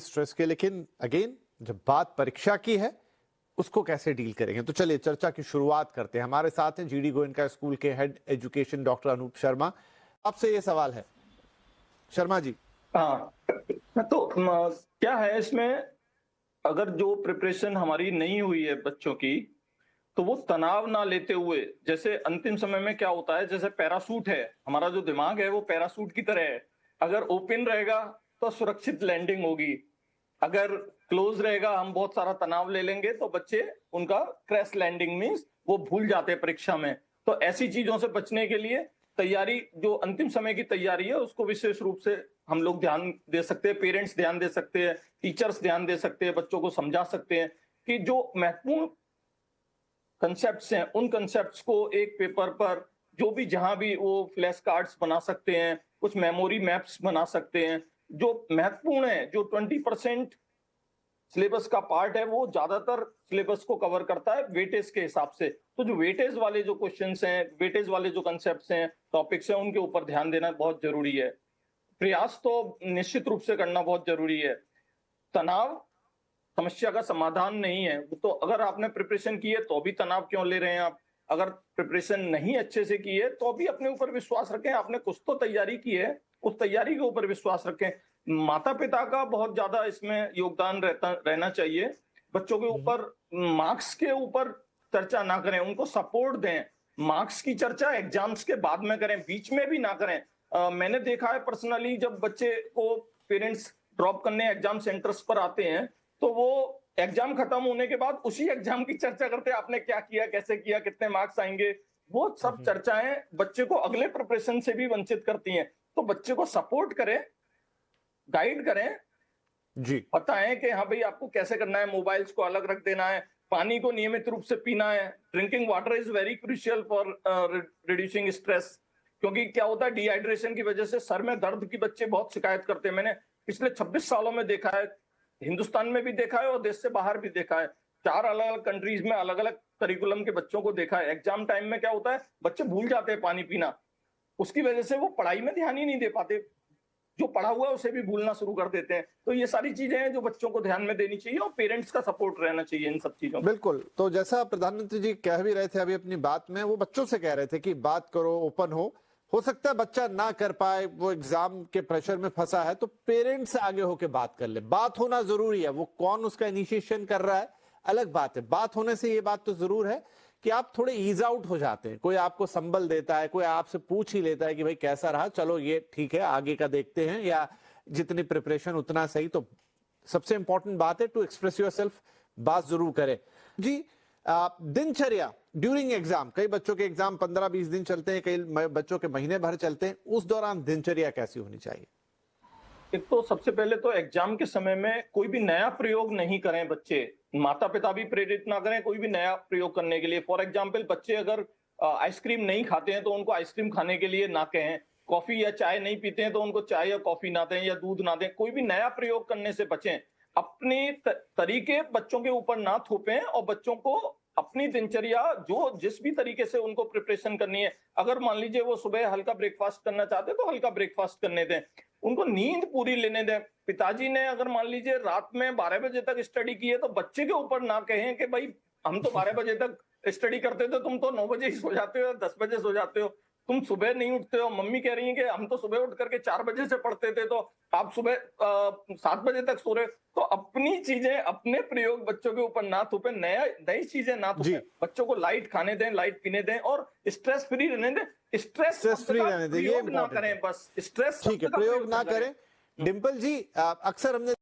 Stress के, लेकिन again जब बात परीक्षा की है उसको कैसे डील करेंगे, तो चलिए चर्चा की शुरुआत करते हैं। हमारे साथ हैं जीडी गोयनका स्कूल के head education doctor Anoop Sharma. आपसे ये सवाल है शर्मा जी। हाँ, तो क्या है इसमें, अगर जो प्रिपरेशन हमारी नहीं हुई है बच्चों की, तो वो तनाव ना लेते हुए, जैसे अंतिम समय में क्या होता है, जैसे पैराशूट है, हमारा जो दिमाग है वो पैराशूट की तरह है। अगर ओपन रहेगा तो सुरक्षित लैंडिंग होगी, अगर क्लोज रहेगा हम बहुत सारा तनाव ले लेंगे तो बच्चे उनका क्रैश लैंडिंग मींस वो भूल जाते हैं परीक्षा में। तो ऐसी चीजों से बचने के लिए तैयारी, जो अंतिम समय की तैयारी है, उसको विशेष रूप से हम लोग ध्यान दे सकते हैं, पेरेंट्स ध्यान दे सकते हैं, टीचर्स ध्यान दे सकते हैं, बच्चों को समझा सकते हैं कि जो महत्वपूर्ण कंसेप्ट्स हैं उन कंसेप्ट्स को एक पेपर पर, जो भी जहां भी वो फ्लैश कार्ड्स बना सकते हैं, कुछ मेमोरी मैप्स बना सकते हैं। जो महत्वपूर्ण है, जो 20% सिलेबस का पार्ट है, वो ज्यादातर सिलेबस को कवर करता है वेटेज के हिसाब से। तो जो वेटेज वाले जो क्वेश्चंस हैं, वेटेज वाले जो कंसेप्ट्स हैं, टॉपिक्स हैं, उनके ऊपर ध्यान देना बहुत जरूरी है। प्रयास तो निश्चित रूप से करना बहुत जरूरी है। तनाव समस्या का समाधान नहीं है। तो अगर आपने प्रिपरेशन की है तो भी तनाव क्यों ले रहे हैं आप? अगर प्रिपरेशन नहीं अच्छे से की है तो भी अपने ऊपर विश्वास रखें। आपने कुछ तो तैयारी की है, उस तैयारी के ऊपर विश्वास रखें। माता पिता का बहुत ज्यादा इसमें योगदान रहना चाहिए। बच्चों के ऊपर मार्क्स के ऊपर चर्चा ना करें, उनको सपोर्ट दें। मार्क्स की चर्चा एग्जाम्स के बाद में करें, बीच में भी ना करें। मैंने देखा है पर्सनली, जब बच्चे को पेरेंट्स ड्रॉप करने एग्जाम सेंटर्स पर आते हैं तो वो एग्जाम खत्म होने के बाद उसी एग्जाम की चर्चा करते हैं, आपने क्या किया, कैसे किया, कितने मार्क्स आएंगे। वो सब चर्चाएं बच्चे को अगले प्रिपरेशन से भी वंचित करती हैं। तो बच्चे को सपोर्ट करें, गाइड करें, जी, बताएं कि हाँ भाई आपको कैसे करना है, मोबाइल्स को अलग रख देना है, पानी को नियमित रूप से पीना है। Drinking water is very crucial for reducing stress. क्योंकि क्या होता है, डिहाइड्रेशन की वजह से सर में दर्द की बच्चे बहुत शिकायत करते हैं। मैंने पिछले 26 सालों में देखा है, हिंदुस्तान में भी देखा है और देश से बाहर भी देखा है। 4 अलग अलग कंट्रीज में अलग अलग करिकुलम के बच्चों को देखा है। एग्जाम टाइम में क्या होता है, बच्चे भूल जाते हैं पानी पीना। उसकी वजह से वो पढ़ाई में ध्यान ही नहीं दे पाते, जो पढ़ा हुआ है उसे भी भूलना शुरू कर देते हैं। तो ये सारी चीजें हैं जो बच्चों को ध्यान में देनी चाहिए और पेरेंट्स का सपोर्ट रहना चाहिए इन सब चीजों में। बिल्कुल। तो जैसा प्रधानमंत्री जी कह भी रहे थे अभी अपनी बात में, वो बच्चों से कह रहे थे कि बात करो, ओपन हो सकता है बच्चा ना कर पाए, वो एग्जाम के प्रेशर में फंसा है, तो पेरेंट्स आगे होके बात कर ले। बात होना जरूरी है, वो कौन उसका इनिशिएशन कर रहा है अलग बात है। बात होने से ये बात तो जरूर है कि आप थोड़े ईज आउट हो जाते हैं। कोई आपको संबल देता है, कोई आपसे पूछ ही लेता है कि भाई कैसा रहा, चलो ये ठीक है आगे का देखते हैं, या जितनी प्रिपरेशन उतना सही। तो सबसे इंपॉर्टेंट बात है टू एक्सप्रेस योरसेल्फ, बात जरूर करें। जी, दिनचर्या ड्यूरिंग एग्जाम, कई बच्चों के एग्जाम 15-20 दिन चलते हैं, कई बच्चों के महीने भर चलते हैं, उस दौरान दिनचर्या कैसी होनी चाहिए? एक तो सबसे पहले तो एग्जाम के समय में कोई भी नया प्रयोग नहीं करें बच्चे। माता पिता भी प्रेरित ना करें कोई भी नया प्रयोग करने के लिए। फॉर एग्जाम्पल, बच्चे अगर आइसक्रीम नहीं खाते हैं तो उनको आइसक्रीम खाने के लिए ना कहें। कॉफी या चाय नहीं पीते हैं तो उनको चाय या कॉफी ना दें या दूध ना दें। कोई भी नया प्रयोग करने से बचें। अपने तरीके बच्चों के ऊपर ना थोपें और बच्चों को अपनी दिनचर्या, जो जिस भी तरीके से उनको प्रिपरेशन करनी है, अगर मान लीजिए वो सुबह हल्का ब्रेकफास्ट करना चाहते हैं तो हल्का ब्रेकफास्ट करने दें, उनको नींद पूरी लेने दें। पिताजी ने अगर मान लीजिए रात में 12 बजे तक स्टडी की है तो बच्चे के ऊपर ना कहें कि भाई हम तो 12 बजे तक स्टडी करते थे, तुम तो 9 बजे ही सो जाते हो, 10 बजे सो जाते हो, तुम सुबह नहीं उठते हो। मम्मी कह रही है कि हम तो सुबह उठ करके 4 बजे से पढ़ते थे, तो आप सुबह 7 बजे तक सो रहे हो। तो अपनी चीजें, अपने प्रयोग बच्चों के ऊपर ना थोपे, नई चीजें ना थोपे। बच्चों को लाइट खाने दें, लाइट पीने दें और स्ट्रेस फ्री रहने दें। स्ट्रेस फ्री रहने दें, ये ना करें, बस स्ट्रेस ठीक है, प्रयोग ना करें। डिंपल जी, अक्सर हमने